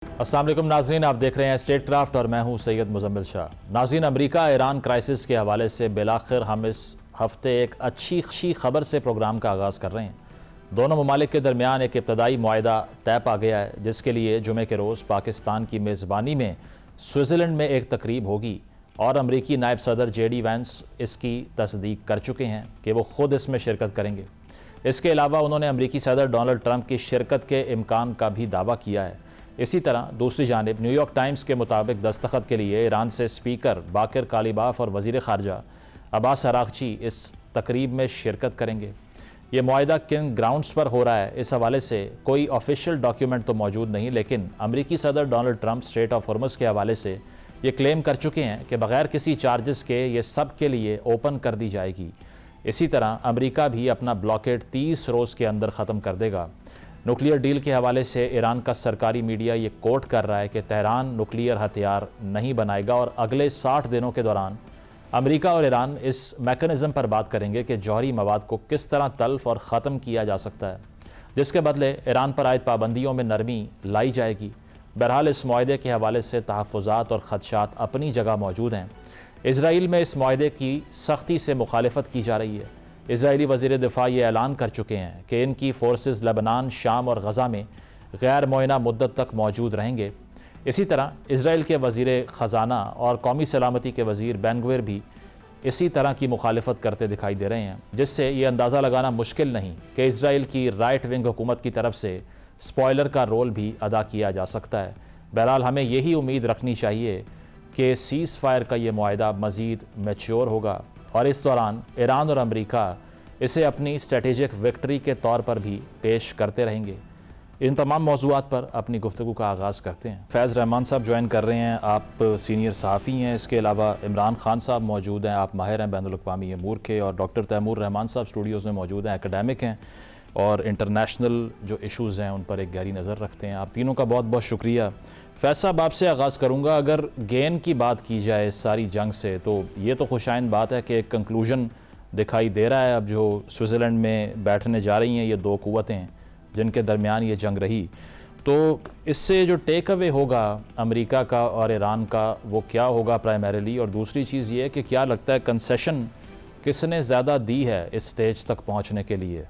السلام علیکم ناظرین، آپ دیکھ رہے ہیں اسٹیٹ کرافٹ اور میں ہوں سید مزمل شاہ۔ ناظرین، امریکہ ایران کرائسس کے حوالے سے بالآخر ہم اس ہفتے ایک اچھی خبر سے پروگرام کا آغاز کر رہے ہیں۔ دونوں ممالک کے درمیان ایک ابتدائی معاہدہ طے پا گیا ہے، جس کے لیے جمعے کے روز پاکستان کی میزبانی میں سوئٹزرلینڈ میں ایک تقریب ہوگی، اور امریکی نائب صدر جے ڈی وینس اس کی تصدیق کر چکے ہیں کہ وہ خود اس میں شرکت کریں گے۔ اس کے علاوہ انہوں نے امریکی صدر ڈونلڈ ٹرمپ کی شرکت کے امکان کا بھی دعویٰ کیا ہے۔ اسی طرح دوسری جانب نیو یارک ٹائمز کے مطابق دستخط کے لیے ایران سے اسپیکر باقر کالیباف اور وزیر خارجہ عباس اراغچی اس تقریب میں شرکت کریں گے۔ یہ معاہدہ کن گراؤنڈز پر ہو رہا ہے، اس حوالے سے کوئی آفیشیل ڈاکیومنٹ تو موجود نہیں، لیکن امریکی صدر Donald Trump street of harms کے حوالے سے یہ کلیم کر چکے ہیں کہ بغیر کسی چارجز کے یہ سب کے لیے اوپن کر دی جائے گی۔ اسی طرح امریکہ بھی اپنا بلاکیڈ 30 روز کے اندر ختم کر دے گا۔ نیوکلیئر ڈیل کے حوالے سے ایران کا سرکاری میڈیا یہ کوٹ کر رہا ہے کہ تہران نیوکلیئر ہتھیار نہیں بنائے گا، اور اگلے 60 دنوں کے دوران امریکہ اور ایران اس میکانزم پر بات کریں گے کہ جوہری مواد کو کس طرح تلف اور ختم کیا جا سکتا ہے، جس کے بدلے ایران پر عائد پابندیوں میں نرمی لائی جائے گی۔ بہرحال اس معاہدے کے حوالے سے تحفظات اور خدشات اپنی جگہ موجود ہیں۔ اسرائیل میں اس معاہدے کی سختی سے مخالفت کی جا رہی ہے۔ اسرائیلی وزیر دفاع یہ اعلان کر چکے ہیں کہ ان کی فورسز لبنان، شام اور غزہ میں غیر معینہ مدت تک موجود رہیں گے۔ اسی طرح اسرائیل کے وزیر خزانہ اور قومی سلامتی کے وزیر بین گویر بھی اسی طرح کی مخالفت کرتے دکھائی دے رہے ہیں، جس سے یہ اندازہ لگانا مشکل نہیں کہ اسرائیل کی رائٹ ونگ حکومت کی طرف سے سپوائلر کا رول بھی ادا کیا جا سکتا ہے۔ بہرحال ہمیں یہی امید رکھنی چاہیے کہ سیز فائر کا یہ معاہدہ مزید میچور ہوگا، اور اس دوران ایران اور امریکہ اسے اپنی اسٹریٹجک وکٹری کے طور پر بھی پیش کرتے رہیں گے۔ ان تمام موضوعات پر اپنی گفتگو کا آغاز کرتے ہیں۔ فیض رحمان صاحب جوائن کر رہے ہیں، آپ سینئر صحافی ہیں، اس کے علاوہ عمران خان صاحب موجود ہیں، آپ ماہر ہیں بین الاقوامی امور کے، اور ڈاکٹر تیمور رحمان صاحب اسٹوڈیوز میں موجود ہیں، اکیڈیمک ہیں اور انٹرنیشنل جو ایشوز ہیں ان پر ایک گہری نظر رکھتے ہیں۔ آپ تینوں کا بہت بہت شکریہ۔ فیض صاحب آپ سے آغاز کروں گا۔ اگر گین کی بات کی جائے اس ساری جنگ سے، تو یہ تو خوشائند بات ہے کہ ایک کنکلوژن دکھائی دے رہا ہے اب جو سوئٹزرلینڈ میں بیٹھنے جا رہی ہیں یہ دو قوتیں جن کے درمیان یہ جنگ رہی، تو اس سے جو ٹیک اوے ہوگا امریکہ کا اور ایران کا وہ کیا ہوگا پرائمریلی؟ اور دوسری چیز یہ ہے کہ کیا لگتا ہے کنسیشن کس نے زیادہ دی ہے اس سٹیج تک پہنچنے کے لیے؟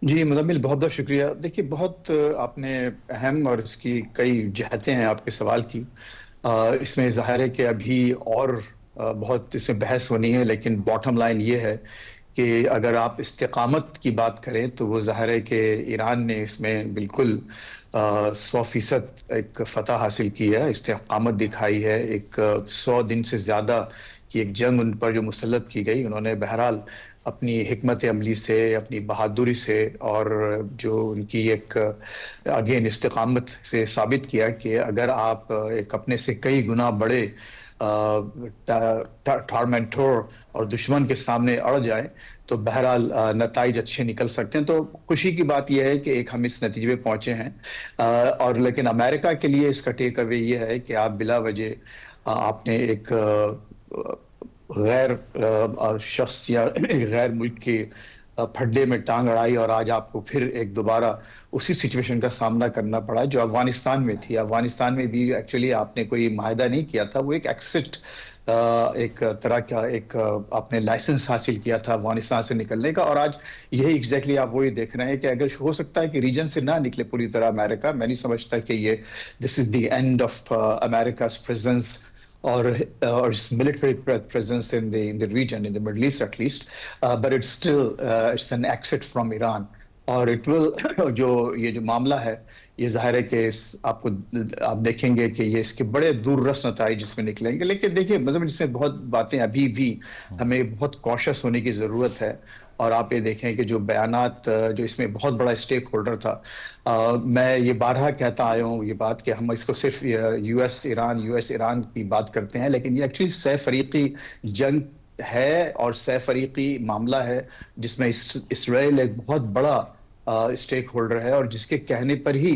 جی مزمل، بہت بہت شکریہ۔ دیکھیے، بہت آپ نے اہم اور اس کی کئی جہتیں ہیں آپ کے سوال کی۔ اس میں ظاہر ہے کہ ابھی اور بہت اس میں بحث ہونی ہے، لیکن باٹم لائن یہ ہے کہ اگر آپ استقامت کی بات کریں تو وہ ظاہر ہے کہ ایران نے اس میں بالکل 100% ایک فتح حاصل کی ہے، استقامت دکھائی ہے۔ ایک 100 دن سے زیادہ کی ایک جنگ ان پر جو مسلط کی گئی، انہوں نے بہرحال اپنی حکمت عملی سے، اپنی بہادری سے اور جو ان کی ایک اگین استقامت سے ثابت کیا کہ اگر آپ ایک اپنے سے کئی گنا بڑے ٹارمنٹور اور دشمن کے سامنے اڑ جائیں تو بہرحال نتائج اچھے نکل سکتے ہیں۔ تو خوشی کی بات یہ ہے کہ ایک ہم اس نتیجے پہ پہنچے ہیں، اور لیکن امریکہ کے لیے اس کا ٹیک اوے یہ ہے کہ آپ بلا وجہ آپ نے ایک غیر شخص یا غیر ملک کے پھڈے میں ٹانگ اڑائی، اور آج آپ کو پھر ایک دوبارہ اسی سچویشن کا سامنا کرنا پڑا جو افغانستان میں تھی۔ افغانستان میں بھی ایکچولی آپ نے کوئی معاہدہ نہیں کیا تھا، وہ ایک ایکسٹ ایک طرح کا ایک آپ نے لائسنس حاصل کیا تھا افغانستان سے نکلنے کا، اور آج یہی ایگزیکٹلی آپ وہی دیکھ رہے ہیں کہ اگر ہو سکتا ہے کہ ریجن سے نہ نکلے پوری طرح امریکہ، میں نہیں سمجھتا کہ یہ this is the end of America's presence or its military presence in the region, in the Middle East at least, but it's still it's an exit from Iran, اور it will یہ جو معاملہ ہے یہ ظاہر ہے کہ آپ دیکھیں گے کہ یہ اس کے بڑے دور رس نتائج اس میں نکلیں گے۔ لیکن دیکھیے مطلب اس میں بہت باتیں ابھی بھی ہمیں بہت کوشش ہونے کی ضرورت ہے، اور آپ یہ دیکھیں کہ جو بیانات جو اس میں بہت بڑا اسٹیک ہولڈر تھا، میں یہ بارہا کہتا آیا ہوں یہ بات کہ ہم اس کو صرف یو ایس ایران کی بات کرتے ہیں، لیکن یہ ایکچولی سہ فریقی جنگ ہے اور سہ فریقی معاملہ ہے جس میں اسرائیل ایک بہت بڑا اسٹیک ہولڈر ہے اور جس کے کہنے پر ہی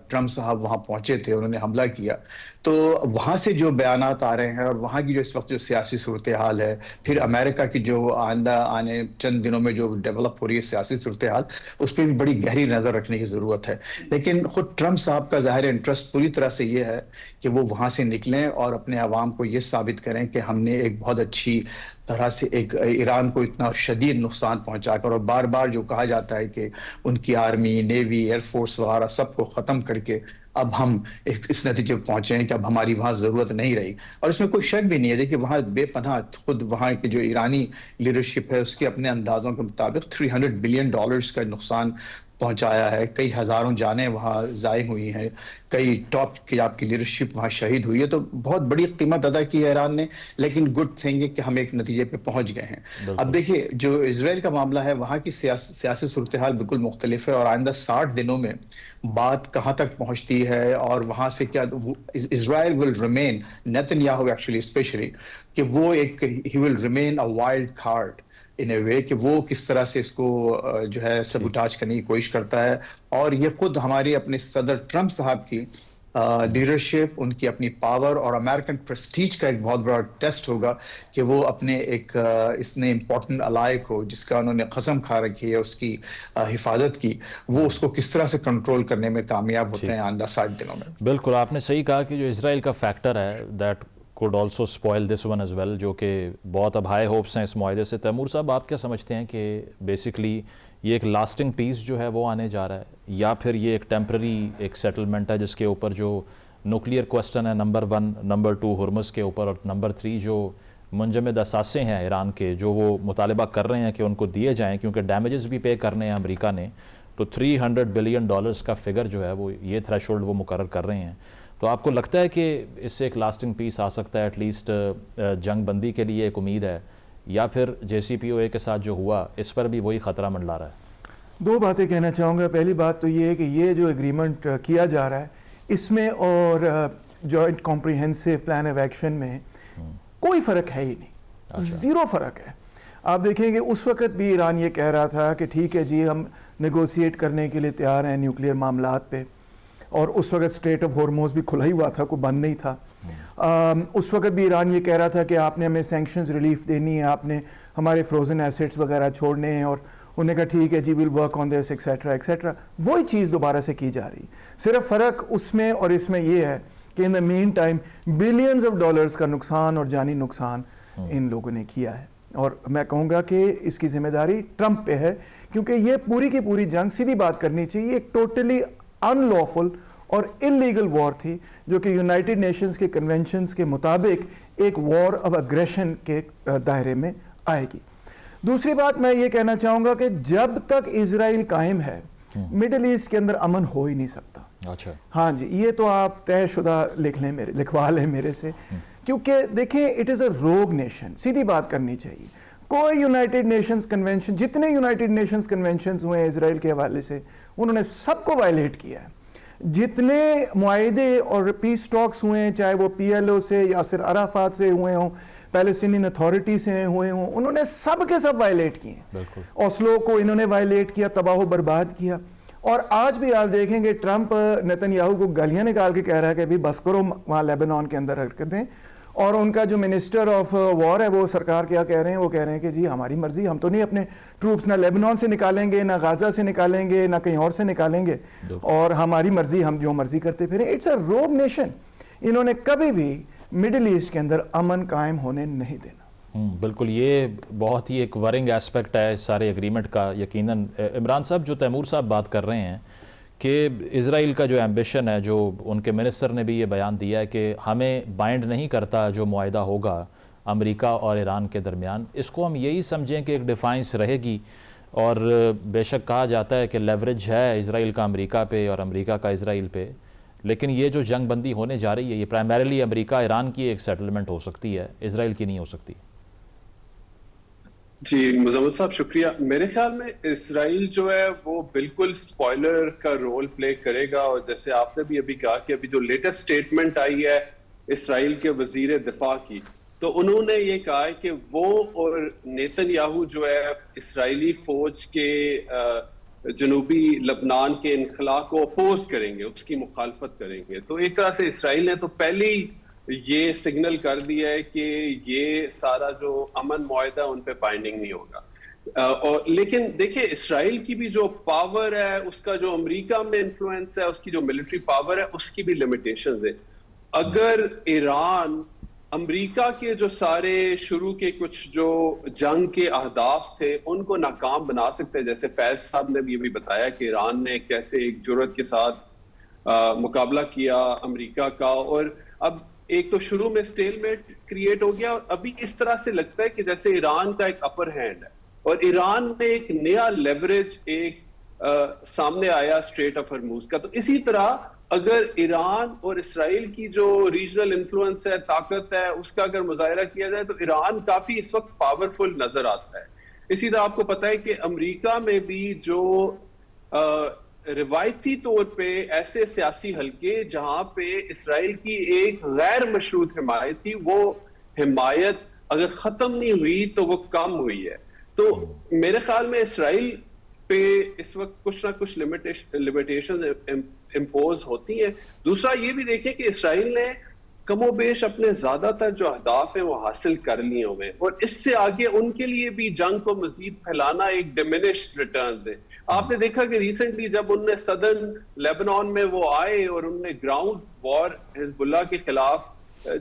ٹرمپ صاحب وہاں پہنچے تھے, انہوں نے حملہ کیا. تو وہاں سے جو بیانات آ رہے ہیں اور وہاں کی جو اس وقت جو سیاسی صورتحال ہے, پھر امریکہ کی جو آنے چند دنوں میں جو ڈیولپ ہو رہی ہے سیاسی صورتحال, اس پہ بھی بڑی گہری نظر رکھنے کی ضرورت ہے. لیکن خود ٹرمپ صاحب کا ظاہر انٹرسٹ پوری طرح سے یہ ہے کہ وہ وہاں سے نکلیں اور اپنے عوام کو یہ ثابت کریں کہ ہم نے ایک بہت اچھی طرح سے ایک ایران کو اتنا شدید نقصان پہنچا کر, اور بار بار جو کہا جاتا ہے کہ ان کی آرمی, نیوی, ایئر فورس وغیرہ سب کو ختم کر کے اب ہم اس نتیجے پہ پہنچے ہیں کہ اب ہماری وہاں ضرورت نہیں رہی. اور اس میں کوئی شک بھی نہیں ہے. دیکھیے وہاں بے پناہ خود وہاں کی جو ایرانی لیڈرشپ ہے اس کے اپنے اندازوں کے مطابق $300 بلین کا نقصان پہنچایا ہے. کئی ہزاروں جانیں وہاں ضائع ہوئی ہیں, کئی ٹاپ کی آپ کی لیڈرشپ وہاں شہید ہوئی ہے. تو بہت بڑی قیمت ادا کی ہے ایران نے, لیکن گڈ تھنگ ہے کہ ہم ایک نتیجے پہ پہنچ گئے ہیں. اب دیکھیے جو اسرائیل کا معاملہ ہے, وہاں کی سیاسی صورتحال بالکل مختلف ہے, اور آئندہ 60 دنوں میں بات کہاں تک پہنچتی ہے اور وہاں سے کیا Israel will remain, Netanyahu actually especially, کہ وہ ایک ہی will remain a wild card in a way, کہ وہ کس طرح سے اس کو جو ہے سبوٹاج کرنے کی کوشش کرتا ہے. اور یہ خود ہمارے اپنے صدر ٹرمپ صاحب کی لیڈرشپ, ان کی اپنی پاور اور امریکن پریسٹیج کا ایک بہت بڑا ٹیسٹ ہوگا کہ وہ اپنے ایک اس نے امپورٹنٹ الائی کو, جس کا انہوں نے قسم کھا رکھی ہے اس کی حفاظت کی, وہ اس کو کس طرح سے کنٹرول کرنے میں کامیاب ہوتے ہیں آئندہ 60 دنوں میں. بالکل آپ نے صحیح کہا کہ جو اسرائیل کا فیکٹر ہے that could also spoil this one as well, جو کہ بہت اب ہائی ہوپس ہیں اس معاہدے سے. تیمور صاحب آپ کیا سمجھتے ہیں کہ بیسکلی یہ ایک لاسٹنگ پیس جو ہے وہ آنے جا رہا ہے, یا پھر یہ ایک ٹیمپرری ایک سیٹلمنٹ ہے جس کے اوپر جو نیوکلیئر کوسٹن ہے نمبر 1, نمبر 2 ہرمز کے اوپر, اور نمبر 3 جو منجمد اثاثے ہیں ایران کے جو وہ مطالبہ کر رہے ہیں کہ ان کو دیے جائیں کیونکہ ڈیمیجز بھی پے کرنے ہیں امریکہ نے, تو $300 بلین کا فگر جو ہے وہ یہ تھریشولڈ وہ مقرر کر رہے ہیں. تو آپ کو لگتا ہے کہ اس سے ایک لاسٹنگ پیس آ سکتا ہے, ایٹ لیسٹ جنگ بندی کے لیے ایک امید ہے, یا پھر JCPOA کے ساتھ جو ہوا اس پر بھی وہی خطرہ منڈلا رہا ہے؟ 2 باتیں کہنا چاہوں گا. پہلی بات تو یہ ہے کہ یہ جو ایگریمنٹ کیا جا رہا ہے اس میں اور joint comprehensive plan of action میں کوئی فرق ہے ہی نہیں, زیرو فرق ہے. آپ دیکھیں کہ اس وقت بھی ایران یہ کہہ رہا تھا کہ ٹھیک ہے جی ہم نیگوسیٹ کرنے کے لیے تیار ہیں نیوکلیئر معاملات پہ, اور اس وقت اسٹریٹ آف ہارموز بھی کھلا ہی ہوا تھا, کوئی بند نہیں تھا. اس وقت بھی ایران یہ کہہ رہا تھا کہ آپ نے ہمیں سینکشنز ریلیف دینی ہے, آپ نے ہمارے فروزن ایسیٹس وغیرہ چھوڑنے ہیں, اور انہوں نے کہا ٹھیک ہے جی we'll work on this etcetera etcetera. وہی چیز دوبارہ سے کی جا رہی. صرف فرق اس میں اور اس میں یہ ہے کہ ان دا مین ٹائم بلینز آف ڈالرز کا نقصان اور جانی نقصان ان لوگوں نے کیا ہے. اور میں کہوں گا کہ اس کی ذمہ داری ٹرمپ پہ ہے, کیونکہ یہ پوری کی پوری جنگ سیدھی بات کرنی چاہیے ایک ٹوٹلی ان لافل اور انلیگل وار تھی, جو کہ یونائٹڈ نیشنز کے کنونشنز کے مطابق ایک وار آف اگریشن کے دائرے میں آئے گی. دوسری بات میں یہ کہنا چاہوں گا کہ جب تک اسرائیل قائم ہے مڈل ایسٹ کے اندر امن ہو ہی نہیں سکتا. اچھا ہاں جی, یہ تو آپ طے شدہ لکھوا لیں میرے سے, کیونکہ دیکھیں اٹ از اے روگ نیشن, سیدھی بات کرنی چاہیے. کوئی یونائٹڈ نیشنز کنونشن, جتنے یونائٹڈ نیشنز کنونشنز ہوئے ہیں اسرائیل کے حوالے سے, انہوں نے سب کو وائلیٹ کیا ہے. جتنے معاہدے اور پیس ٹاکس ہوئے ہیں, چاہے وہ PLO سے یاسر عرفات سے ہوئے ہوں, پیلسٹینین اتھارٹی سے ہوئے ہوں, انہوں نے سب کے سب وائلیٹ کیے ہیں. اوسلو کو انہوں نے وائلیٹ کیا, تباہ و برباد کیا. اور آج بھی آپ دیکھیں گے ٹرمپ نیتن یاہو کو گالیاں نکال کے کہہ رہا ہے کہ ابھی بس کرو وہاں لیبنان کے اندر حرکتیں, اور ان کا جو منسٹر آف وار ہے وہ سرکار کیا کہہ رہے ہیں, وہ کہہ رہے ہیں کہ جی ہماری مرضی, ہم تو نہیں اپنے ٹروپس نہ لیبنان سے نکالیں گے, نہ غازہ سے نکالیں گے, نہ کہیں اور سے نکالیں گے, اور ہماری مرضی, ہم جو مرضی کرتے پھریں. اٹس اے روگ نیشن. انہوں نے کبھی بھی مڈل ایسٹ کے اندر امن قائم ہونے نہیں دینا. بالکل, یہ بہت ہی ایک ورنگ ایسپیکٹ ہے اس سارے ایگریمنٹ کا یقیناً. عمران صاحب, جو تیمور صاحب بات کر رہے ہیں کہ اسرائیل کا جو ایمبیشن ہے, جو ان کے منسٹر نے بھی یہ بیان دیا ہے کہ ہمیں بائنڈ نہیں کرتا جو معاہدہ ہوگا امریکہ اور ایران کے درمیان, اس کو ہم یہی سمجھیں کہ ایک ڈیفائنس رہے گی. اور بے شک کہا جاتا ہے کہ لیوریج ہے اسرائیل کا امریکہ پہ اور امریکہ کا اسرائیل پہ, لیکن یہ جو جنگ بندی ہونے جا رہی ہے یہ پرائمریلی امریکہ ایران کی ایک سیٹلمنٹ ہو سکتی ہے, اسرائیل کی نہیں ہو سکتی. جی مزمل صاحب شکریہ. میرے خیال میں اسرائیل جو ہے وہ بالکل سپوائلر کا رول پلے کرے گا, اور جیسے آپ نے بھی ابھی کہا کہ ابھی جو لیٹسٹ سٹیٹمنٹ آئی ہے اسرائیل کے وزیر دفاع کی, تو انہوں نے یہ کہا ہے کہ وہ اور نیتن یاہو جو ہے اسرائیلی فوج کے جنوبی لبنان کے انخلا کو اپوز کریں گے, اس کی مخالفت کریں گے. تو ایک طرح سے اسرائیل نے تو پہلے ہی یہ سگنل کر دیا ہے کہ یہ سارا جو امن معاہدہ ان پہ بائنڈنگ نہیں ہوگا. لیکن دیکھیں اسرائیل کی بھی جو پاور ہے, اس کا جو امریکہ میں انفلوئنس ہے, اس کی جو ملٹری پاور ہے, اس کی بھی لمیٹیشنز ہیں. اگر ایران امریکہ کے جو سارے شروع کے کچھ جو جنگ کے اہداف تھے ان کو ناکام بنا سکتے ہیں, جیسے فیض صاحب نے بھی بتایا کہ ایران نے کیسے ایک جرأت کے ساتھ مقابلہ کیا امریکہ کا, اور اب ایک تو شروع میں سٹیل میٹ کریٹ ہو گیا, اور ابھی اس طرح سے لگتا ہے کہ جیسے ایران کا ایک اپر ہینڈ ہے, اور ایران میں ایک نیا لیوریج ایک سامنے آیا اسٹریٹ آف ہرموز کا. تو اسی طرح اگر ایران اور اسرائیل کی جو ریجنل انفلوئنس ہے, طاقت ہے, اس کا اگر مظاہرہ کیا جائے تو ایران کافی اس وقت پاورفل نظر آتا ہے. اسی طرح آپ کو پتا ہے کہ امریکہ میں بھی جو روایتی طور پہ ایسے سیاسی حلقے جہاں پہ اسرائیل کی ایک غیر مشروط حمایت تھی, وہ حمایت اگر ختم نہیں ہوئی تو وہ کم ہوئی ہے. تو میرے خیال میں اسرائیل پہ اس وقت کچھ نہ کچھ لمیٹیشن امپوز ہوتی ہیں. دوسرا یہ بھی دیکھیں کہ اسرائیل نے کم و بیش اپنے زیادہ تر جو اہداف ہیں وہ حاصل کر لیے ہوئے, اور اس سے آگے ان کے لیے بھی جنگ کو مزید پھیلانا ایک ڈیمینشڈ ریٹرنز ہے. آپ نے دیکھا کہ ریسنٹلی جب ان نے صدرن لیبنان میں وہ آئے اور ان نے گراؤنڈ وار حزب اللہ کے خلاف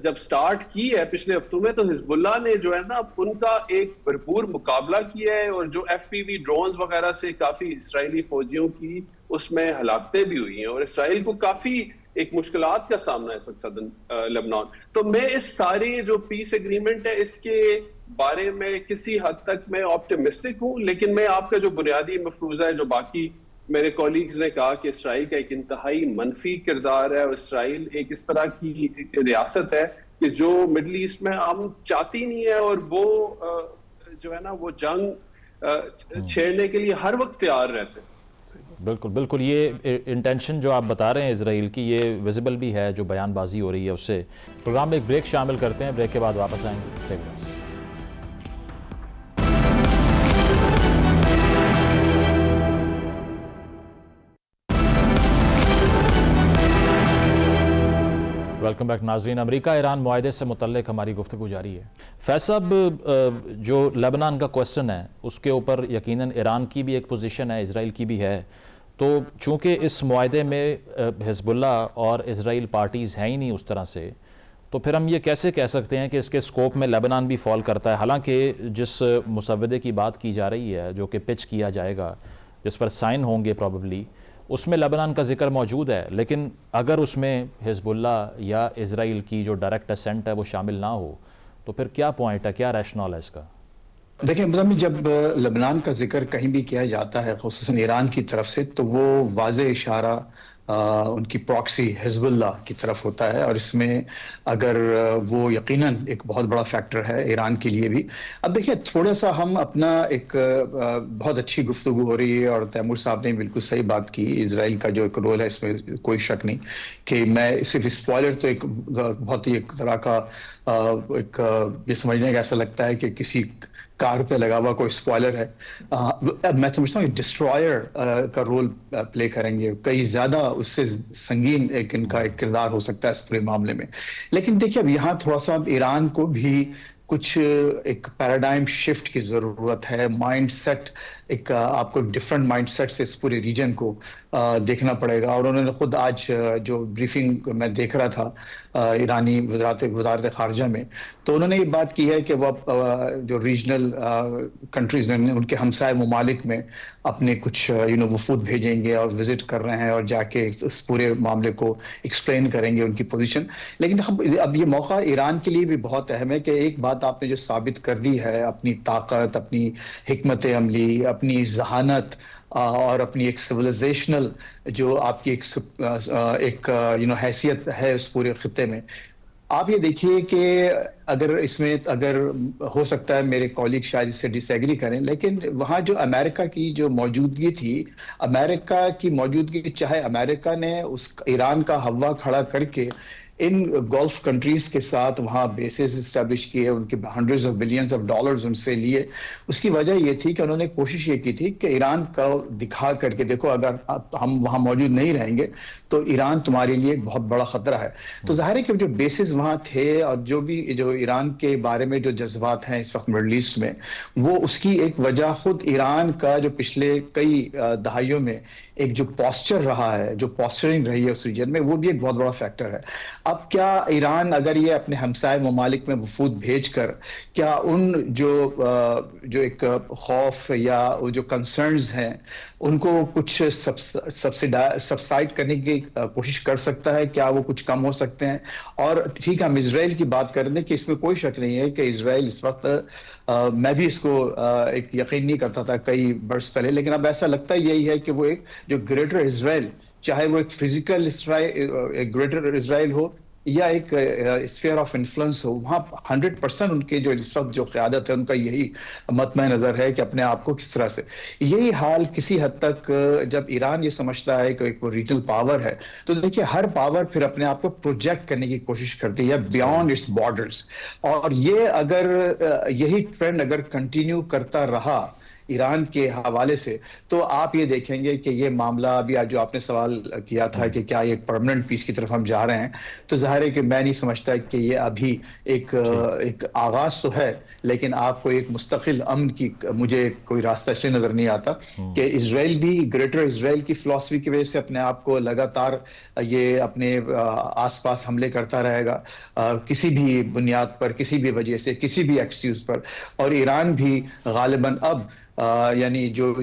جب سٹارٹ کی ہے پچھلے ہفتوں میں, تو حزب اللہ نے جو ہے نا ان کا ایک بھرپور مقابلہ کیا ہے, اور جو ایف پی وی ڈرونز وغیرہ سے کافی اسرائیلی فوجیوں کی اس میں ہلاکتیں بھی ہوئی ہیں, اور اسرائیل کو کافی ایک مشکلات کا سامنا ہے اس وقت صدرن لبنان. تو میں اس ساری جو پیس ایگریمنٹ ہے اس کے بارے میں کسی حد تک میں آپٹیمسٹک ہوں, لیکن میں آپ کا جو بنیادی مفروضہ ہے جو باقی میرے کولیگز نے کہا کہ اسرائیل کا ایک انتہائی منفی کردار ہے, اور اسرائیل ایک اس طرح کی ریاست ہے کہ جو مڈل ایسٹ میں ہم چاہتی نہیں ہے, اور وہ جو ہے نا وہ جنگ چھیڑنے کے لیے ہر وقت تیار رہتے ہیں. بالکل بالکل, یہ انٹینشن جو آپ بتا رہے ہیں اسرائیل کی, یہ ویزیبل بھی ہے جو بیان بازی ہو رہی ہے اس سے. پروگرام میں ایک بریک شامل کرتے ہیں, بریک کے بعد واپس آئیں گے. Stay with us. Welcome back ناظرین. امریکہ ایران معاہدے سے متعلق ہماری گفتگو جاری ہے. فیض صاحب, جو لیبنان کا کوسچن ہے اس کے اوپر یقیناً ایران کی بھی ایک پوزیشن ہے, اسرائیل کی بھی ہے, تو چونکہ اس معاہدے میں حزب اللہ اور اسرائیل پارٹیز ہیں ہی نہیں اس طرح سے, تو پھر ہم یہ کیسے کہہ سکتے ہیں کہ اس کے سکوپ میں لیبنان بھی فال کرتا ہے؟ حالانکہ جس مسودے کی بات کی جا رہی ہے جو کہ پچ کیا جائے گا, جس پر سائن ہوں گے پروبیبلی, اس میں لیبنان کا ذکر موجود ہے, لیکن اگر اس میں حزب اللہ یا اسرائیل کی جو ڈائریکٹ اسینٹ ہے وہ شامل نہ ہو تو پھر کیا پوائنٹ ہے, کیا ریشنال ہے اس کا؟ دیکھیں مزمل, جب لبنان کا ذکر کہیں بھی کیا جاتا ہے خصوصاً ایران کی طرف سے, تو وہ واضح اشارہ ان کی پراکسی حزب اللہ کی طرف ہوتا ہے, اور اس میں اگر وہ یقیناً ایک بہت بڑا فیکٹر ہے ایران کے لیے بھی. اب دیکھیں تھوڑا سا ہم اپنا ایک بہت اچھی گفتگو ہو رہی ہے, اور تیمور صاحب نے بالکل صحیح بات کی, اسرائیل کا جو ایک رول ہے اس میں کوئی شک نہیں کہ میں صرف اسپوائلر تو ایک بہت ہی ایک طرح کا ایک یہ سمجھنے کا ایسا لگتا ہے کہ کسی کار پہ لگا ہوا کوئی اسپوائلر ہے. میں سمجھتا ہوں ڈسٹرائر کا رول پلے کریں گے, کئی زیادہ اس سے سنگین ایک ان کا ایک کردار ہو سکتا ہے اس پورے معاملے میں. لیکن دیکھیے اب یہاں تھوڑا سا ایران کو بھی کچھ ایک پیراڈائم شفٹ کی ضرورت ہے, مائنڈ سیٹ ایک آپ کو ڈفرنٹ مائنڈ سیٹ سے اس پورے ریجن کو دیکھنا پڑے گا. اور انہوں نے خود آج جو بریفنگ میں دیکھ رہا تھا ایرانی وزارت خارجہ میں, تو انہوں نے یہ بات کی ہے کہ وہ جو ریجنل کنٹریز ہیں ان کے ہمسائے ممالک میں اپنے کچھ وفود بھیجیں گے اور وزٹ کر رہے ہیں, اور جا کے اس پورے معاملے کو ایکسپلین کریں گے ان کی پوزیشن. لیکن اب یہ موقع ایران کے لیے بھی بہت اہم ہے کہ ایک بات آپ نے جو ثابت کر دی ہے, اپنی طاقت, اپنی حکمت عملی, اپنی ذہانت, اور اپنی ایک سویلائزیشنل جو آپ کی ایک حیثیت ہے اس پورے خطے میں. آپ یہ دیکھیے کہ اگر اس میں اگر ہو سکتا ہے میرے کولیگ شاید اس سے ڈس ایگری کریں, لیکن وہاں جو امریکہ کی جو موجودگی تھی, امریکہ کی موجودگی, چاہے امریکہ نے اس ایران کا ہوا کھڑا کر کے ان گولف کنٹریز کے ساتھ وہاں بیسز اسٹیبلش کیے, ان کے hundreds of billions of dollars in سے لیے. اس کی وجہ یہ تھی کہ انہوں نے کوشش یہ کی تھی کہ ایران کو دکھا کر کے دیکھو اگر ہم وہاں موجود نہیں رہیں گے تو ایران تمہارے لیے ایک بہت بڑا خطرہ ہے. تو ظاہر ہے کہ جو بیسز وہاں تھے اور جو ایران کے بارے میں جو جذبات ہیں اس وقت مڈل ایسٹ میں, وہ اس کی ایک وجہ خود ایران کا جو پچھلے کئی دہائیوں میں ایک جو پوسچر رہا ہے, جو پوسچرنگ رہی ہے اس ریجن میں, وہ بھی ایک بہت بڑا فیکٹر ہے. اب کیا ایران اگر یہ اپنے ہمسائے ممالک میں وفود بھیج کر کیا ان جو ایک خوف یا وہ جو کنسرنز ہیں ان کو کچھ سبسائڈ کرنے کی کوشش کر سکتا ہے؟ کیا وہ کچھ کم ہو سکتے ہیں؟ اور ٹھیک ہے, ہم اسرائیل کی بات کر رہے ہیں کہ اس میں کوئی شک نہیں ہے کہ اسرائیل اس وقت میں بھی اس کو ایک یقین نہیں کرتا تھا کئی برس پہلے, لیکن اب ایسا لگتا یہی ہے کہ وہ ایک جو گریٹر اسرائیل, چاہے وہ ایک فزیکل گریٹر اسرائیل ہو یا ایک اسفیئر آف انفلوئنس ہو, وہاں 100% ان کے جو اس وقت جو قیادت ہے ان کا یہی مطمع نظر ہے کہ اپنے آپ کو کس طرح سے. یہی حال کسی حد تک جب ایران یہ سمجھتا ہے کہ ایک ریجنل پاور ہے, تو دیکھیے ہر پاور پھر اپنے آپ کو پروجیکٹ کرنے کی کوشش کرتی ہے بیانڈ اٹس بارڈرز, اور یہ اگر یہی ٹرینڈ اگر کنٹینیو کرتا رہا ایران کے حوالے سے, تو آپ یہ دیکھیں گے کہ یہ معاملہ ابھی جو آپ نے سوال کیا تھا کہ کیا یہ پرماننٹ پیس کی طرف ہم جا رہے ہیں, تو ظاہر ہے کہ میں نہیں سمجھتا کہ یہ ابھی ایک آغاز تو ہے, لیکن آپ کو ایک مستقل امن کی مجھے کوئی راستہ اس لیے نظر نہیں آتا کہ اسرائیل بھی گریٹر اسرائیل کی فلسفی کی وجہ سے اپنے آپ کو لگاتار یہ اپنے آس پاس حملے کرتا رہے گا کسی بھی بنیاد پر, کسی بھی وجہ سے, کسی بھی ایکسکیوز پر, اور ایران بھی غالباً اب یعنی جو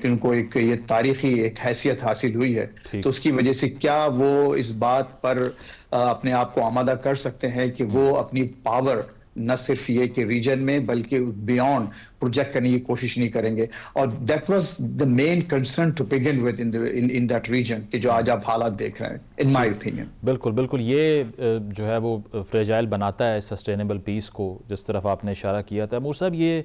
ان کو ایک یہ تاریخی ایک حیثیت حاصل ہوئی ہے, تو اس کی وجہ سے کیا وہ اس بات پر اپنے آپ کو آمادہ کر سکتے ہیں کہ وہ اپنی پاور نہ صرف یہ کہ ریجن میں بلکہ بیانڈ پروجیکٹ کرنے کی کوشش نہیں کریں گے. اور that was the main concern to begin with in that region کہ جو آج آپ حالات دیکھ رہے ہیں, ان مائی اوپینین. بالکل بالکل, یہ جو ہے وہ فریجائل بناتا ہے سسٹینیبل پیس کو, جس طرف آپ نے اشارہ کیا تھا. مور صاحب, یہ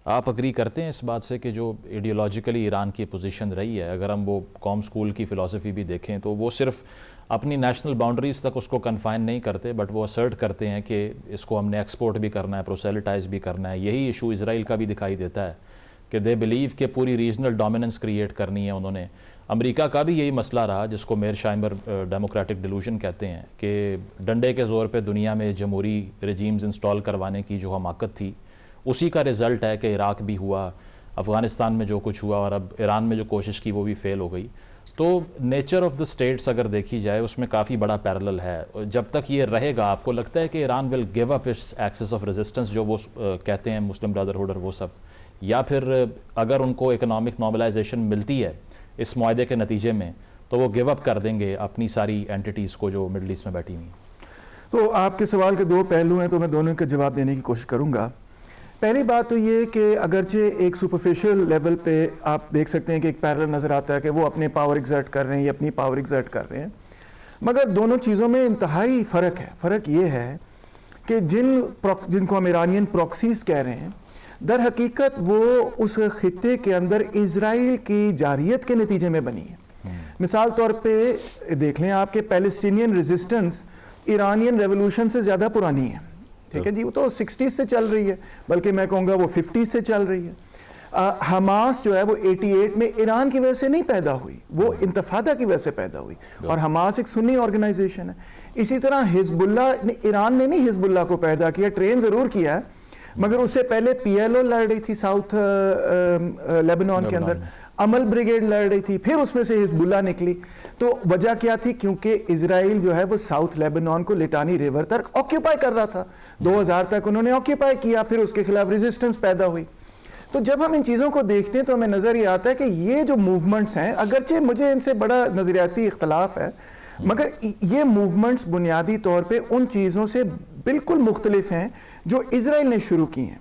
آپ اگری کرتے ہیں اس بات سے کہ جو ایڈیولوجیکلی ایران کی پوزیشن رہی ہے, اگر ہم وہ قوم سکول کی فلسفی بھی دیکھیں تو وہ صرف اپنی نیشنل باؤنڈریز تک اس کو کنفائن نہیں کرتے, بٹ وہ اسرٹ کرتے ہیں کہ اس کو ہم نے ایکسپورٹ بھی کرنا ہے, پروسیلٹائز بھی کرنا ہے. یہی ایشو اسرائیل کا بھی دکھائی دیتا ہے کہ دے بلیو کہ پوری ریجنل ڈومیننس کریٹ کرنی ہے انہوں نے. امریکہ کا بھی یہی مسئلہ رہا جس کو میرشائمر ڈیموکریٹک ڈیلوژن کہتے ہیں کہ ڈنڈے کے زور پہ دنیا میں جمہوری رجیمز انسٹال کروانے کی جو حماقت تھی, اسی کا رزلٹ ہے کہ عراق بھی ہوا, افغانستان میں جو کچھ ہوا, اور اب ایران میں جو کوشش کی وہ بھی فیل ہو گئی. تو نیچر آف دا اسٹیٹس اگر دیکھی جائے اس میں کافی بڑا پیرلل ہے. جب تک یہ رہے گا, آپ کو لگتا ہے کہ Iran will give up its axis of resistance جو وہ کہتے ہیں مسلم برادرہڈ اور وہ سب, یا پھر اگر ان کو اکنامک نارملائزیشن ملتی ہے اس معاہدے کے نتیجے میں تو وہ گیو اپ کر دیں گے اپنی ساری اینٹیٹیز کو جو مڈل ایسٹ میں بیٹھی ہوئی ہیں؟ تو آپ کے سوال کے دو پہلو ہیں, تو میں دونوں کا جواب دینے کی کوشش کروں گا. پہلی بات تو یہ کہ اگرچہ ایک سپرفیشل لیول پہ آپ دیکھ سکتے ہیں کہ ایک پیرلل نظر آتا ہے کہ وہ اپنے پاور ایگزرٹ کر رہے ہیں یا اپنی پاور ایگزرٹ کر رہے ہیں, مگر دونوں چیزوں میں انتہائی فرق ہے. فرق یہ ہے کہ جن کو ہم ایرانین پروکسیز کہہ رہے ہیں, در حقیقت وہ اس خطے کے اندر اسرائیل کی جارحیت کے نتیجے میں بنی ہے. مثال طور پہ دیکھ لیں آپ کہ پیلسٹینین ریزسٹنس ایرانین ریولوشن سے زیادہ پرانی ہے. ٹھیک ہے جی, وہ تو 60s سے چل رہی ہے, بلکہ میں کہوں گا وہ 50s سے چل رہی ہے. حماس جو ہے وہ 88 میں ایران کی وجہ سے نہیں پیدا ہوئی, وہ انتفاضہ کی وجہ سے پیدا ہوئی, اور حماس ایک سنی آرگنائزیشن ہے. اسی طرح حزب اللہ, ایران نے نہیں حزب اللہ کو پیدا کیا, ٹرین ضرور کیا ہے, مگر اس سے پہلے PLO لڑ رہی تھی ساؤتھ لیبنان کے اندر, عمل بریگیڈ لڑ رہی تھی, پھر اس میں سے حزب اللہ نکلی. تو وجہ کیا تھی؟ کیونکہ اسرائیل جو ہے وہ ساؤتھ لیبنان کو لٹانی ریور تک آکیوپائی کر رہا تھا. 2000 تک انہوں نے آکیوپائی کیا, پھر اس کے خلاف ریزسٹنس پیدا ہوئی. تو جب ہم ان چیزوں کو دیکھتے ہیں تو ہمیں نظر یہ آتا ہے کہ یہ جو موومنٹس ہیں, اگرچہ مجھے ان سے بڑا نظریاتی اختلاف ہے, مگر یہ موومنٹس بنیادی طور پہ ان چیزوں سے بالکل مختلف ہیں جو اسرائیل نے شروع کی ہیں.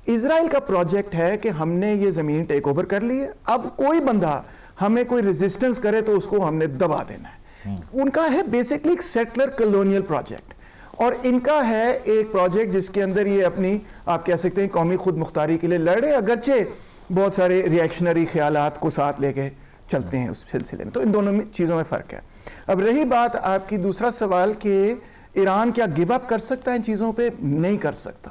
اسرائیل کا پروجیکٹ ہے کہ ہم نے یہ زمین ٹیک اوور کر لی ہے, اب کوئی بندہ ہمیں کوئی ریزسٹنس کرے تو اس کو ہم نے دبا دینا ہے. ان کا ہے بیسکلی ایک سیٹلر کلونیل پروجیکٹ, اور ان کا ہے ایک پروجیکٹ جس کے اندر یہ اپنی آپ کہہ سکتے ہیں قومی خود مختاری کے لیے لڑے, اگرچہ بہت سارے ریئیکشنری خیالات کو ساتھ لے کے چلتے ہیں اس سلسلے میں. تو ان دونوں چیزوں میں فرق ہے. اب رہی بات آپ کی دوسرا سوال کہ ایران کیا گیو اپ کر سکتا ہے ان چیزوں پہ؟ نہیں کر سکتا.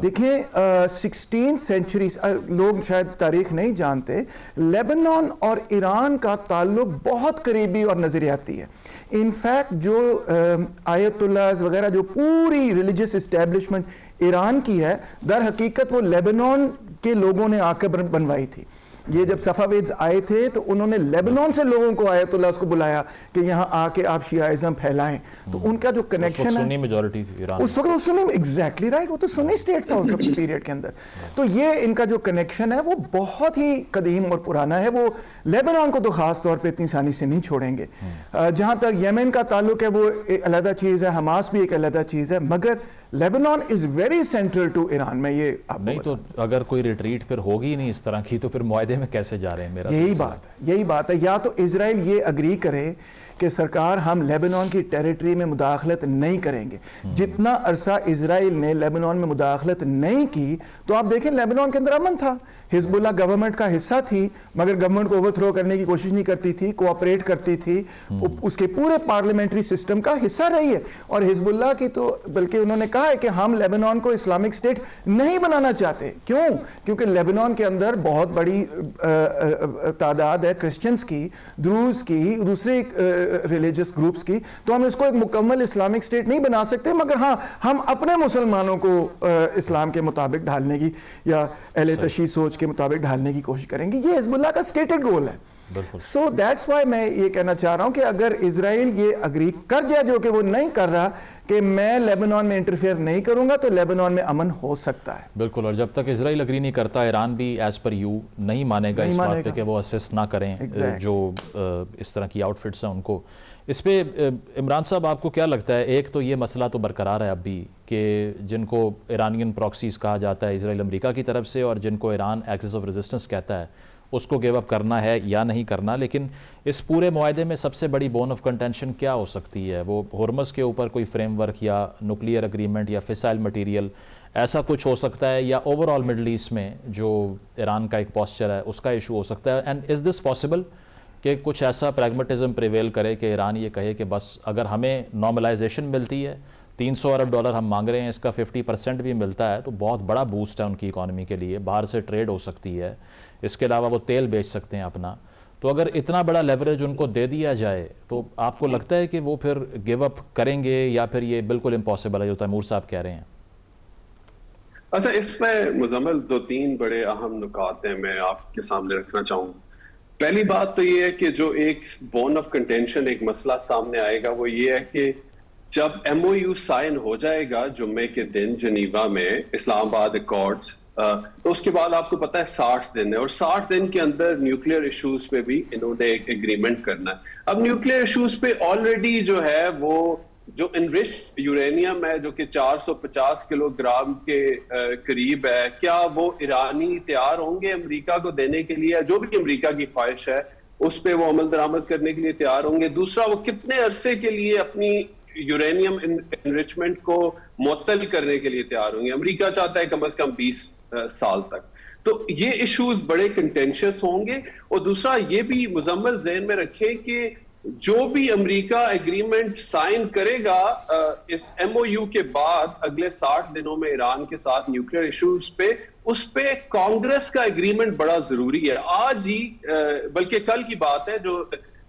دیکھیں 16 سینچری لوگ شاید تاریخ نہیں جانتے، لیبنان اور ایران کا تعلق بہت قریبی اور نظریاتی ہے. انفیکٹ جو آیت اللہ وغیرہ جو پوری ریلیجس اسٹیبلشمنٹ ایران کی ہے، در حقیقت وہ لیبنان کے لوگوں نے آ کر بنوائی تھی. یہ جب صفویدز آئے تھے تو انہوں نے لیبنان سے لوگوں کو آیت اللہ اس کو بلایا کہ یہاں آ کے آپ شیعہ پھیلائیں. تو ان کا جو کنیکشن ہے، سنی میجورٹی تھی ایران، اس وقت سنی، ایگزیکٹلی رائٹ، وہ تو سنی اسٹیٹ تھا اس وقت پیریڈ کے اندر. تو یہ ان کا جو کنیکشن ہے وہ بہت ہی قدیم اور پرانا ہے. وہ لیبنان کو تو خاص طور پہ اتنی آسانی سے نہیں چھوڑیں گے. جہاں تک یمن کا تعلق ہے وہ علیحدہ چیز ہے، حماس بھی ایک علیحدہ چیز ہے، مگر Lebanon is very central to Iran. میں یہ آپ نہیں تو اگر کوئی ریٹریٹ پھر ہوگی نہیں اس طرح کی تو پھر معاہدے میں کیسے جا رہے ہیں؟ میرا یہی بات ہے. یا تو اسرائیل یہ اگری کرے کہ سرکار ہم لیبنان کی ٹیریٹری میں مداخلت نہیں کریں گے. جتنا عرصہ اسرائیل نے لیبنان میں مداخلت نہیں کی تو آپ دیکھیں لیبنان کے اندر امن تھا. حزب اللہ گورنمنٹ کا حصہ تھی مگر گورنمنٹ کو اوور تھرو کرنے کی کوشش نہیں کرتی تھی، کوآپریٹ کرتی تھی، اس کے پورے پارلیمنٹری سسٹم کا حصہ رہی ہے. اور حزب اللہ کی تو بلکہ انہوں نے کہا ہے کہ ہم لیبنان کو اسلامک اسٹیٹ نہیں بنانا چاہتے. کیوں؟ کیونکہ لیبنان کے اندر بہت بڑی تعداد ہے کرسچنز کی، دروز کی، دوسرے ریلیجس گروپس کی. تو ہم اس کو ایک مکمل اسلامک اسٹیٹ نہیں بنا سکتے، مگر ہاں ہم اپنے مسلمانوں کو اسلام کے مطابق ڈھالنے کی یا اہل تشیع سوچ کے مطابق ڈھالنے کی کوشش کریں گے. یہ حزب اللہ کا اسٹیٹڈ گول ہے. سو دیٹس وائی میں یہ کہنا چاہ رہا ہوں کہ اگر اسرائیل یہ اگری کر جائے، جو کہ وہ نہیں کر رہا، کہ میں لیبنان میں انٹرفیئر نہیں کروں گا، تو لیبنان میں امن ہو سکتا ہے. بالکل. اور جب تک اسرائیل اگری نہیں کرتا، ایران بھی ایز پر یو نہیں مانے گا اس بات پہ کہ وہ اسسٹ نہ کریں جو اس طرح کی آؤٹ فٹس ہیں ان کو. اس پہ عمران صاحب آپ کو کیا لگتا ہے؟ ایک تو یہ مسئلہ تو برقرار ہے اب بھی کہ جن کو ایرانین پراکسیز کہا جاتا ہے اسرائیل امریکہ کی طرف سے، اور جن کو ایران ایکسس آف ریزسٹنس کہتا ہے، اس کو گیو اپ کرنا ہے یا نہیں کرنا. لیکن اس پورے معاہدے میں سب سے بڑی بون آف کنٹینشن کیا ہو سکتی ہے؟ وہ ہرمز کے اوپر کوئی فریم ورک یا نیوکلیئر اگریمنٹ یا فسائل مٹیریل ایسا کچھ ہو سکتا ہے، یا اوور آل مڈل ایسٹ میں جو ایران کا ایک پوسچر ہے اس کا ایشو ہو سکتا ہے؟ اینڈ از دس پاسبل کہ کچھ ایسا پریگمیٹزم پریویل کرے کہ ایران یہ کہے کہ بس اگر ہمیں نارملائزیشن ملتی ہے، $300 ارب ہم مانگ رہے ہیں، اس کا 50% بھی ملتا ہے تو بہت بڑا بوسٹ ہے ان کی اکانومی کے لیے، باہر سے ٹریڈ ہو سکتی ہے، اس کے علاوہ وہ تیل بیچ سکتے ہیں اپنا. تو اگر اتنا بڑا لیوریج ان کو دے دیا جائے تو آپ کو لگتا ہے کہ وہ پھر گیو اپ کریں گے، یا پھر یہ بالکل امپاسبل ہے جو تیمور صاحب کہہ رہے ہیں؟ اچھا، اس میں مزمل 2-3 بڑے اہم نکات ہیں میں آپ کے سامنے رکھنا چاہوں گا. پہلی بات تو یہ ہے کہ جو ایک بون آف کنٹینشن، ایک مسئلہ سامنے آئے گا، وہ یہ ہے کہ جب ایم او یو سائن ہو جائے گا جمعے کے دن جنیوا میں اسلام آباد ایکارڈز، تو اس کے بعد آپ کو پتا ہے 60 دن ہے، اور 60 دن کے اندر نیوکلیئر ایشوز پہ بھی انہوں نے ایک ایگریمنٹ کرنا ہے. اب نیوکلیئر ایشوز پہ آلریڈی جو ہے وہ جو انرچڈ یورینیم ہے جو کہ 450 کلو گرام کے قریب ہے، کیا وہ ایرانی تیار ہوں گے امریکہ کو دینے کے لیے؟ جو بھی امریکہ کی خواہش ہے اس پہ وہ عمل درآمد کرنے کے لیے تیار ہوں گے. دوسرا، وہ کتنے عرصے کے لیے اپنی یورینیم انرچمنٹ کو معطل کرنے کے لیے تیار ہوں گے؟ امریکہ چاہتا ہے کم از کم 20 سال تک. تو یہ ایشوز بڑے کنٹینشس ہوں گے. اور دوسرا یہ بھی مزمل ذہن میں رکھیں کہ جو بھی امریکہ ایگریمنٹ سائن کرے گا اس ایم او یو کے بعد اگلے 60 دنوں میں ایران کے ساتھ نیوکلیئر ایشوز پہ، اس پہ کانگریس کا ایگریمنٹ بڑا ضروری ہے. آج ہی بلکہ کل کی بات ہے، جو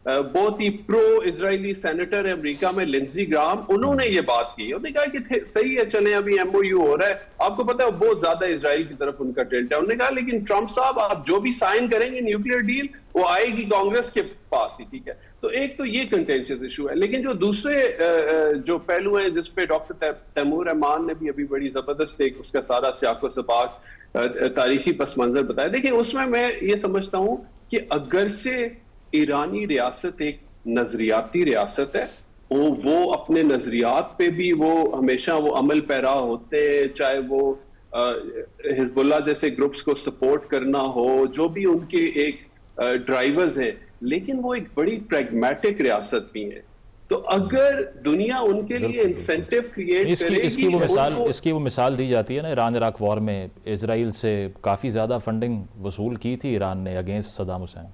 بہت ہی پرو اسرائیلی سینیٹر ہے امریکہ میں لنزی گرام، انہوں نے یہ بات کی. انہوں نے کہا کہ صحیح ہے، چلیں ابھی ایم او یو ہو رہا ہے، آپ کو پتا ہے بہت زیادہ اسرائیل کی طرف ان کا ٹلٹ ہے. انہوں نے کہا لیکن ٹرمپ صاحب آپ جو بھی سائن کریں گے نیوکلیئر ڈیل وہ آئے گی کانگریس کے پاس ہی، ٹھیک ہے. تو ایک تو یہ کنٹینشس ایشو ہے. لیکن جو دوسرے جو پہلو ہیں جس پہ ڈاکٹر تیمور رحمان نے بھی ابھی بڑی زبردست ایک اس کا سارا سیاق و سباق تاریخی پس منظر بتایا. دیکھیں اس میں یہ سمجھتا ہوں کہ اگرچہ ایرانی ریاست ایک نظریاتی ریاست ہے، وہ اپنے نظریات پہ بھی وہ ہمیشہ وہ عمل پیرا ہوتے ہیں، چاہے وہ حزب اللہ جیسے گروپس کو سپورٹ کرنا ہو، جو بھی ان کے ایک ڈرائیورز ہیں، لیکن وہ ایک بڑی پریگمیٹک ریاست بھی ہے. تو اگر دنیا ان کے لیے انسینٹیو کریٹ کرے گی، اس کی وہ مثال دی جاتی ہے نا، ایران عراق وار میں اسرائیل سے کافی زیادہ فنڈنگ وصول کی تھی ایران نے اگینسٹ صدام حسین.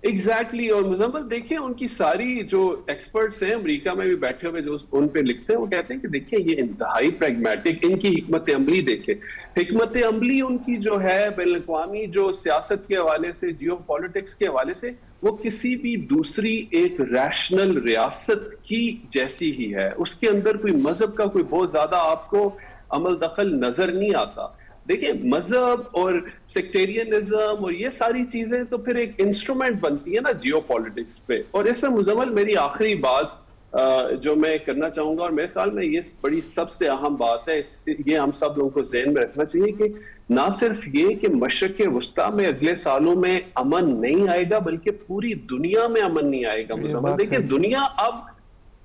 ایگزیکٹلی اور مزمل دیکھیں ان کی ساری جو ایکسپرٹس ہیں امریکہ میں بھی بیٹھے ہوئے جو ان پہ لکھتے ہیں وہ کہتے ہیں کہ دیکھیں یہ انتہائی پریگمیٹک، ان کی حکمت عملی دیکھیں، حکمت عملی ان کی جو ہے بین الاقوامی جو سیاست کے حوالے سے، جیو پالیٹکس کے حوالے سے، وہ کسی بھی دوسری ایک ریشنل ریاست کی جیسی ہی ہے. اس کے اندر کوئی مذہب کا کوئی بہت زیادہ آپ کو عمل دخل نظر نہیں آتا. دیکھیں مذہب اور سیکٹیرینزم اور یہ ساری چیزیں تو پھر ایک انسٹرومنٹ بنتی ہے نا جیو پالیٹکس پہ. اور اس میں مزمل میری آخری بات جو میں کرنا چاہوں گا، اور میرے خیال میں یہ بڑی سب سے اہم بات ہے، یہ ہم سب لوگوں کو ذہن میں رکھنا چاہیے کہ نہ صرف یہ کہ مشرق وسطیٰ میں اگلے سالوں میں امن نہیں آئے گا بلکہ پوری دنیا میں امن نہیں آئے گا. مزمل دیکھیں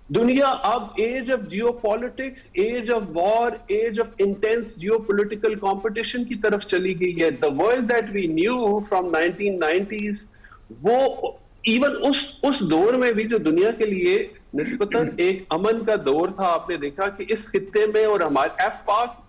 دنیا اب age of geopolitics, age of war, age of intense geopolitical competition کی طرف چلی گئی ہے. The world that we knew from 1990s وہ ایون اس دور میں بھی جو دنیا کے لیے نسبتاً ایک امن کا دور تھا، آپ نے دیکھا کہ اس خطے میں اور ہمارے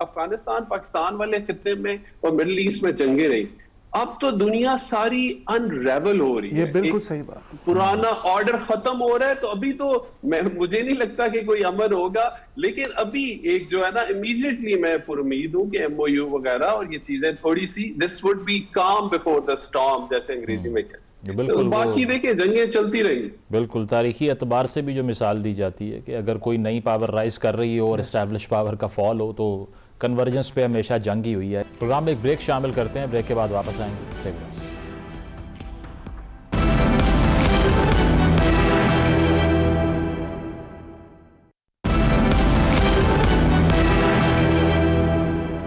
افغانستان پاکستان والے خطے میں اور مڈل ایسٹ میں جنگیں رہی. اب تو دنیا ساری انریول ہو رہی ہے. یہ بالکل صحیح بات. پرانا آرڈر ختم ہو رہا ہے تو ابھی تو مجھے نہیں لگتا کہ کوئی امن ہوگا، لیکن ابھی ایک جو ہے نا امیڈیٹلی میں پر امید ہوں کہ ایم او یو وغیرہ اور یہ چیزیں تھوڑی سی this would be calm before the storm جیسے انگریزی میں کہتے ہیں. بالکل باقی دیکھیں جنگیں چلتی رہی. بالکل تاریخی اعتبار سے بھی جو مثال دی جاتی ہے کہ اگر کوئی نئی پاور رائز کر رہی ہو اور اسٹیبلش پاور کا فال ہو تو کنورجنس پہ ہمیشہ جنگ ہی ہوئی ہے. پروگرام میں ایک بریک شامل کرتے ہیں، بریک کے بعد واپس آئیں گے. Stay with us.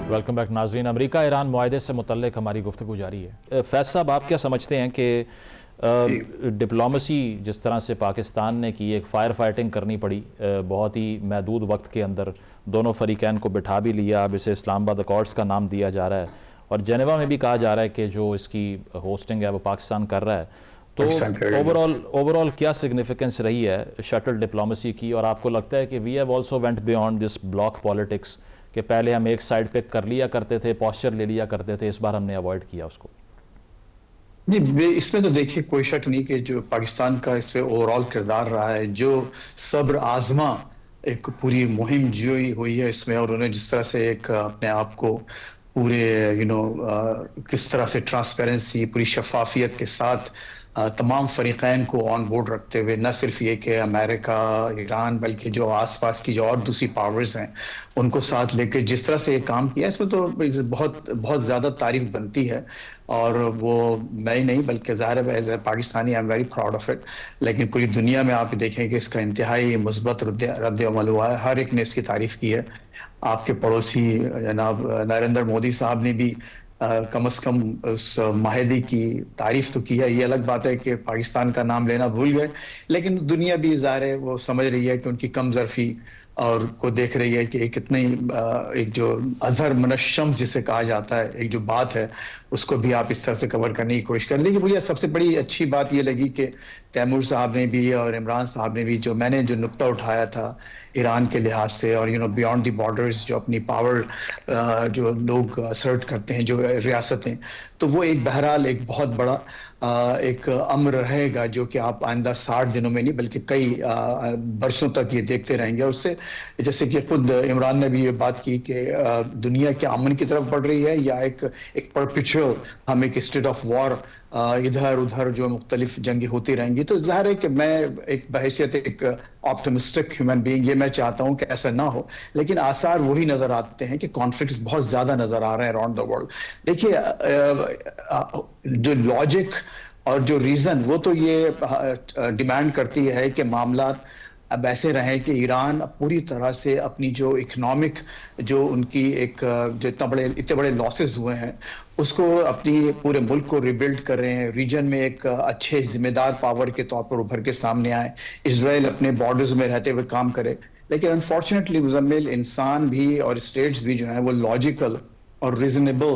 Welcome back ناظرین. امریکہ ایران معاہدے سے متعلق ہماری گفتگو جاری ہے. فیض صاحب، آپ کیا سمجھتے ہیں کہ ڈپلومسی جس طرح سے پاکستان نے کی، ایک فائر فائٹنگ کرنی پڑی بہت ہی محدود وقت کے اندر، دونوں فریقین کو بٹھا بھی لیا، اب اسے اسلام آباد اکارڈز کا نام دیا جا رہا ہے اور جنیوا میں بھی کہا جا رہا ہے کہ جو اس کی ہوسٹنگ ہے وہ پاکستان کر رہا ہے، تو اوورال کیا سگنیفیکنس رہی ہے شٹل ڈپلومسی کی؟ اور آپ کو لگتا ہے کہ we have also went beyond this bloc politics کہ پہلے ہم ایک سائڈ پہ کر لیا کرتے تھے، پوسچر لے لیا کرتے تھے، اس بار ہم نے اوائڈ کیا اس کو؟ جی اس میں تو دیکھیے کوئی شک نہیں کہ جو پاکستان کا اس پہ اوورال کردار رہا ہے، جو صبر آزما ایک پوری مہم جوئی ہوئی ہے اس میں، اور انہیں جس طرح سے ایک اپنے آپ کو پورے کس طرح سے ٹرانسپیرنسی، پوری شفافیت کے ساتھ تمام فریقین کو آن بورڈ رکھتے ہوئے، نہ صرف یہ کہ امریکہ، ایران، بلکہ جو آس پاس کی جو اور دوسری پاورز ہیں ان کو ساتھ لے کے جس طرح سے یہ کام کیا، اس میں تو بہت زیادہ تعریف بنتی ہے. اور وہ میں ہی نہیں بلکہ ظاہر ہے as a Pakistani I am very proud of it. لیکن پوری دنیا میں آپ دیکھیں کہ اس کا انتہائی مثبت رد عمل ہوا ہے، ہر ایک نے اس کی تعریف کی ہے. آپ کے پڑوسی جناب نریندر مودی صاحب نے بھی کم از کم اس معاہدے کی تعریف تو کی ہے. یہ الگ بات ہے کہ پاکستان کا نام لینا بھول گئے، لیکن دنیا بھی ظاہر ہے وہ سمجھ رہی ہے کہ ان کی کم ظرفی اور کو دیکھ رہی ہے کہ کتنی ایک جو اظہر من الشمس جسے کہا جاتا ہے، ایک جو بات ہے اس کو بھی آپ اس طرح سے کور کرنے کی کوشش کر. لیکن مجھے سب سے بڑی اچھی بات یہ لگی کہ تیمور صاحب نے بھی اور عمران صاحب نے بھی میں نے جو نقطہ اٹھایا تھا ایران کے لحاظ سے، اور بیونڈ دی بارڈرز جو اپنی پاور جو لوگ اسرٹ کرتے ہیں، جو ریاستیں، تو وہ ایک بہرحال ایک بہت بڑا ایک امر رہے گا جو کہ آپ آئندہ 60 دنوں میں نہیں بلکہ کئی برسوں تک یہ دیکھتے رہیں گے. اور اس سے جیسے کہ خود عمران نے بھی یہ بات کی کہ دنیا کیا امن کی طرف بڑھ رہی ہے یا ایک پرپیچوئل ہم ایک اسٹیٹ آف وار ادھر ادھر جو مختلف جنگیں ہوتی رہیں گی. تو ظاہر ہے کہ میں ایک بحیثیت ایک آپٹمسٹک ہیومن بینگ یہ میں چاہتا ہوں کہ ایسا نہ ہو، لیکن آثار وہی نظر آتے ہیں کہ کانفلکٹس بہت زیادہ نظر آ رہے ہیں اراؤنڈ دا ورلڈ. دیکھیے جو لاجک اور جو ریزن وہ تو یہ ڈیمانڈ کرتی ہے کہ معاملات اب ایسے رہیں کہ ایران پوری طرح سے اپنی جو اکنامک جو ان کی ایک جو اتنے بڑے لاسز ہوئے ہیں اس کو اپنی پورے ملک کو ریبلڈ کر رہے ہیں، ریجن میں ایک اچھے ذمہ دار پاور کے طور پر ابھر کے سامنے آئے، اسرائیل اپنے بارڈرز میں رہتے ہوئے کام کرے. لیکن انفارچونیٹلی مزمل انسان بھی اور اسٹیٹس بھی جو ہیں وہ لاجیکل اور ریزنیبل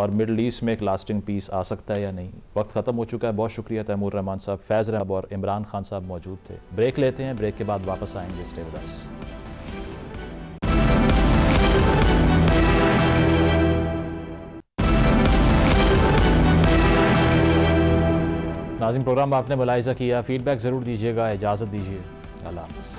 اور مڈل ایسٹ میں ایک لاسٹنگ پیس آ سکتا ہے یا نہیں؟ وقت ختم ہو چکا ہے. بہت شکریہ تیمور رحمان صاحب, فیض رحمان اور عمران خان صاحب موجود تھے. بریک لیتے ہیں, بریک کے بعد واپس آئیں گے. Stay with us. ناظرین, پروگرام آپ نے ملاحظہ کیا, فیڈ بیک ضرور دیجیے گا. اجازت دیجیے, اللہ حافظ.